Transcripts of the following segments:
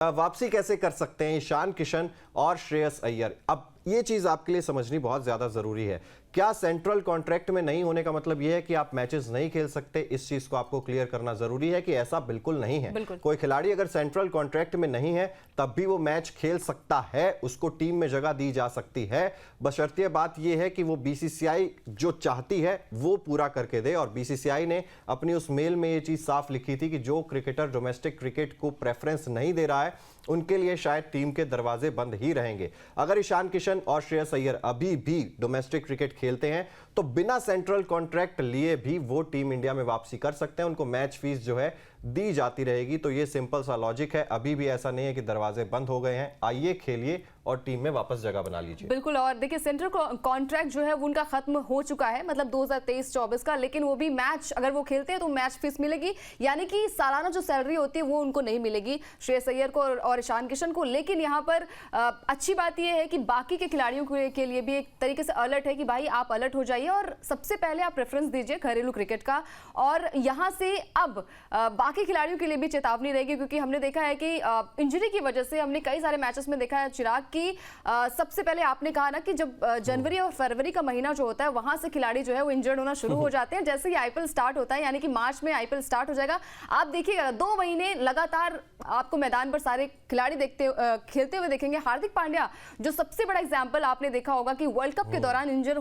वापसी कैसे कर सकते हैं ईशान किशन और श्रेयस अय्यर? अब ये चीज आपके लिए समझनी बहुत ज्यादा जरूरी है। क्या सेंट्रल कॉन्ट्रैक्ट में नहीं होने का मतलब यह है कि आप मैचेस नहीं खेल सकते? इस चीज को आपको क्लियर करना जरूरी है कि ऐसा बिल्कुल नहीं है। कोई खिलाड़ी अगर सेंट्रल कॉन्ट्रैक्ट में नहीं है तब भी वो मैच खेल सकता है, उसको टीम में जगह दी जा सकती है। बशर्ते बात यह है कि वो बीसीसीआई जो चाहती है वो पूरा करके दे। और बीसीसीआई ने अपनी उस मेल में ये चीज साफ लिखी थी कि जो क्रिकेटर डोमेस्टिक क्रिकेट को प्रेफरेंस नहीं दे रहा है उनके लिए शायद टीम के दरवाजे बंद ही रहेंगे। अगर ईशान किशन और श्रेयस अय्यर अभी भी डोमेस्टिक क्रिकेट खेलते हैं तो बिना सेंट्रल कॉन्ट्रैक्ट लिए भी वो टीम इंडिया में वापसी कर सकते हैं, उनको मैच फीस जो है दी जाती रहेगी। तो ये सिंपल सा लॉजिक है। अभी भी ऐसा नहीं है कि दरवाजे बंद हो गए हैं, आइए खेलिए और टीम में वापस जगह बना लीजिए। बिल्कुल। और देखिए सेंट्रल कॉन्ट्रैक्ट जो है वो उनका खत्म हो चुका है, मतलब 2023-24 का, लेकिन वो भी मैच अगर वो खेलते हैं तो मैच फीस मिलेगी, यानी कि सालाना जो सैलरी होती है वो उनको नहीं मिलेगी श्रेयस अय्यर को और ईशान किशन को। लेकिन यहाँ पर अच्छी बात यह है कि बाकी के खिलाड़ियों के लिए भी एक तरीके से अलर्ट है कि भाई आप अलर्ट हो जाइए और सबसे पहले आप प्रेफरेंस दीजिए घरेलू क्रिकेट का। और यहाँ से अब बाकी खिलाड़ियों के लिए भी चेतावनी रहेगी, क्योंकि हमने देखा है कि इंजरी की वजह से हमने कई सारे मैचेस में देखा है चिराग की सबसे पहले आपने कहा ना कि जब जनवरी और फरवरी का महीना जो होता है वहां से खिलाड़ी जो है वो इंजर्ड होना शुरू हो जाते हैं। जैसे ही आईपीएल स्टार्ट होता है, यानी कि मार्च में आईपीएल स्टार्ट हो जाएगा, आप देखिएगा 2 महीने लगातार आपको मैदान पर सारे खिलाड़ी खेलते हुए देखेंगे। हार्दिक पांड्या जो सबसे बड़ा एग्जांपल आपने देखा होगा कि वर्ल्ड कप के दौरान इंजर्ड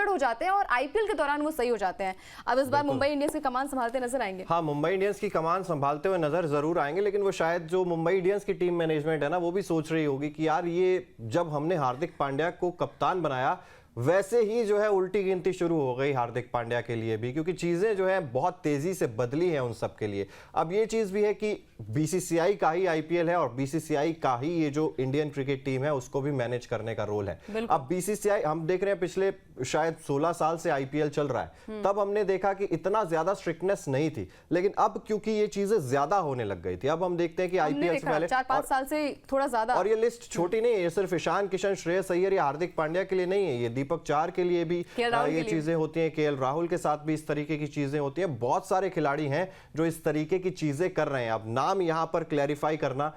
हो जाते हैं और आईपीएल के दौरान वो सही हो जाते हैं। अब इस बार मुंबई इंडियंस की कमान संभालते नजर आएंगे। हाँ, मुंबई इंडियंस की कमान संभालते हुए नजर जरूर आएंगे, लेकिन वो शायद जो मुंबई इंडियंस की टीम मैनेजमेंट है ना वो भी सोच रही होगी कि यार ये जब हमने हार्दिक पांड्या को कप्तान बनाया वैसे ही जो है उल्टी गिनती शुरू हो गई हार्दिक पांड्या के लिए भी, क्योंकि चीजें जो है बहुत तेजी से बदली हैं उन सब के लिए। अब ये चीज भी है कि बीसीसीआई का ही आईपीएल है और बीसीसीआई का ही ये जो इंडियन क्रिकेट टीम है उसको भी मैनेज करने का रोल है। अब बीसीसीआई हम देख रहे हैं पिछले शायद 16 साल से आईपीएल चल रहा है, तब हमने देखा कि इतना ज्यादा स्ट्रिक्टनेस नहीं थी, लेकिन अब क्योंकि ये चीजें ज्यादा होने लग गई थी, अब हम देखते हैं कि आईपीएल से पहले 4-5 साल से थोड़ा ज्यादा। और ये लिस्ट छोटी नहीं है, ये सिर्फ ईशान किशन, श्रेयस अय्यर या हार्दिक पांड्या के लिए नहीं है, ये दीपक चार के लिए भी ये चीजें होती हैं, केएल राहुल के साथ भी इस तरीके की चीजें होती हैं। बहुत सारे खिलाड़ी हैं जो इस तरीके की चीजें कर रहे हैं। अब नाम यहां पर क्लैरिफाई करना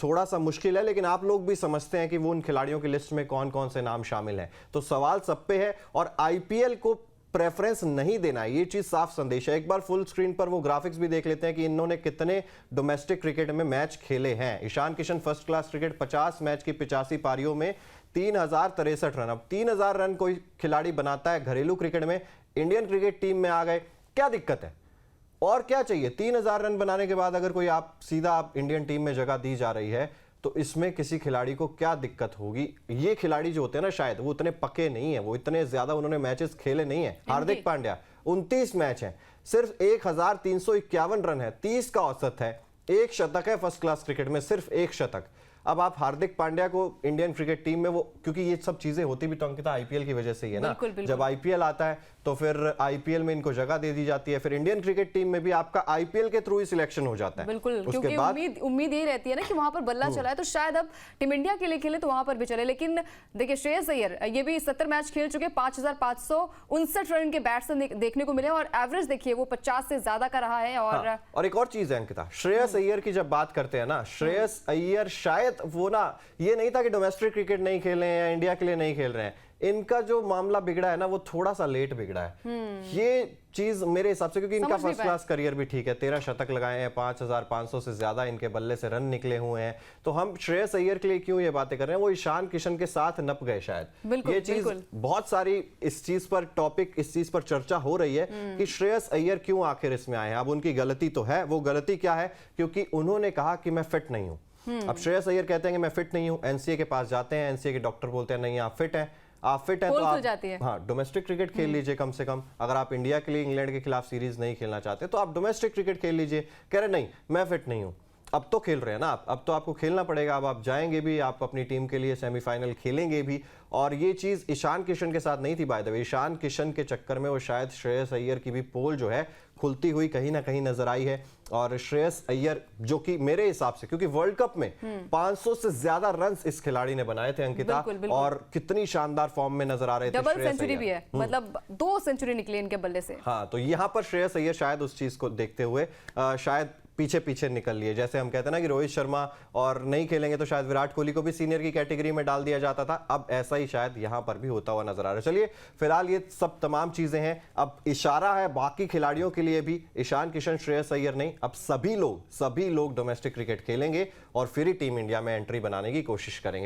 थोड़ा सा मुश्किल है, लेकिन आप लोग भी समझते हैं कि वो उन खिलाड़ियों की लिस्ट में कौन कौन से नाम शामिल हैं। तो सवाल सब पे है और आईपीएल को प्रेफरेंस नहीं देना, ये चीज साफ संदेश है। एक बार फुल स्क्रीन पर वो ग्राफिक्स भी देख लेते हैं कि इन्होंने कितने डोमेस्टिक क्रिकेट में मैच खेले हैं। Ishan Kishan first class cricket 50 match की 85 पारियों में 3063 रन। अब 3000 रन कोई खिलाड़ी बनाता है घरेलू क्रिकेट में, इंडियन क्रिकेट टीम में आ गए, क्या दिक्कत है और क्या चाहिए? 3000 रन बनाने के बाद अगर कोई आप इंडियन टीम में जगह दी जा रही है तो इसमें किसी खिलाड़ी को क्या दिक्कत होगी? ये खिलाड़ी जो होते हैं ना शायद वो उतने पक्के नहीं है, वो इतने ज्यादा उन्होंने मैचेस खेले नहीं है। हार्दिक पांड्या 29 मैच हैं, सिर्फ 1351 रन है, 30 का औसत है, 1 शतक है फर्स्ट क्लास क्रिकेट में, सिर्फ 1 शतक। अब आप हार्दिक पांड्या को इंडियन क्रिकेट टीम में वो, क्योंकि ये सब चीजें होती भी तो अंकिता आईपीएल की वजह से ही है ना। बिल्कुल, बिल्कुल। जब आईपीएल आता है तो फिर आईपीएल में इनको जगह दे दी जाती है, फिर इंडियन क्रिकेट टीम में भी आपका आईपीएल के थ्रू ही सिलेक्शन हो जाता है। बिल्कुल, क्योंकि उम्मीद यही रहती है ना कि वहां पर बल्ला चला है तो शायद अब टीम इंडिया के लिए खेले तो वहां पर भी चले। लेकिन देखिए श्रेयस अय्यर ये भी 70 मैच खेल चुके, 5559 रन के बैट्स देखने को मिले और एवरेज देखिए वो 50 से ज्यादा का रहा है। और एक और चीज है अंकिता, श्रेयस अय्यर की जब बात करते हैं ना, श्रेयस अय्यर शायद वो ना, ये नहीं था कि डोमेस्टिक क्रिकेट नहीं खेल रहे हैं या इंडिया के लिए नहीं खेल रहे हैं, इनका जो मामला बिगड़ा है ना वो थोड़ा सा लेट बिगड़ा है। ये चीज मेरे हिसाब से, क्योंकि इनका फर्स्ट क्लास करियर भी ठीक है, 13 शतक लगाए हैं, 5500 से ज्यादा इनके बल्ले से रन निकले हुए हैं। तो हम श्रेयस अय्यर के लिए क्यों ये बातें कर रहे हैं, वो ईशान किशन के साथ नप गए शायद। ये चीज बहुत सारी इस चीज पर चर्चा हो रही है कि श्रेयस अय्यर क्यों आखिर इसमें आए हैं। अब उनकी गलती तो है, वो गलती क्या है? क्योंकि उन्होंने कहा कि मैं फिट नहीं हूं। अब श्रेयस अय्यर कहते हैं कि मैं फिट नहीं हूं, एनसीए के पास जाते हैं, एनसीए के डॉक्टर बोलते हैं नहीं आप फिट हैं तो आप हाँ डोमेस्टिक क्रिकेट खेल लीजिए कम से कम। अगर आप इंडिया के लिए इंग्लैंड के खिलाफ सीरीज नहीं खेलना चाहते तो आप डोमेस्टिक क्रिकेट खेल लीजिए। कह रहे नहीं मैं फिट नहीं हूं। अब तो खेल रहे हैं ना आप, अब तो आपको खेलना पड़ेगा, अब आप जाएंगे भी, आप अपनी टीम के लिए सेमीफाइनल खेलेंगे भी। और ये चीज ईशान किशन के साथ नहीं थी by the way, Ishan Kishan के चक्कर में वो शायद श्रेयस अय्यर की भी पोल जो है खुलती हुई कहीं ना कहीं नजर आई है। और श्रेयस अय्यर जो कि मेरे हिसाब से, क्योंकि वर्ल्ड कप में 500 से ज्यादा रन इस खिलाड़ी ने बनाए थे अंकिता, और कितनी शानदार फॉर्म में नजर आ रहे थे। डबल सेंचुरी भी है, मतलब 2 सेंचुरी निकली इनके बल्ले से। हाँ, तो यहाँ पर श्रेयस अय्यर शायद उस चीज को देखते हुए शायद पीछे पीछे निकल लिए। जैसे हम कहते हैं ना कि रोहित शर्मा और नहीं खेलेंगे तो शायद विराट कोहली को भी सीनियर की कैटेगरी में डाल दिया जाता था, अब ऐसा ही शायद यहां पर भी होता हुआ नजर आ रहा है। चलिए फिलहाल ये सब तमाम चीजें हैं, अब इशारा है बाकी खिलाड़ियों के लिए भी, ईशान किशन, श्रेयस अय्यर नहीं, अब सभी लोग डोमेस्टिक क्रिकेट खेलेंगे और फिर ही टीम इंडिया में एंट्री बनाने की कोशिश करेंगे।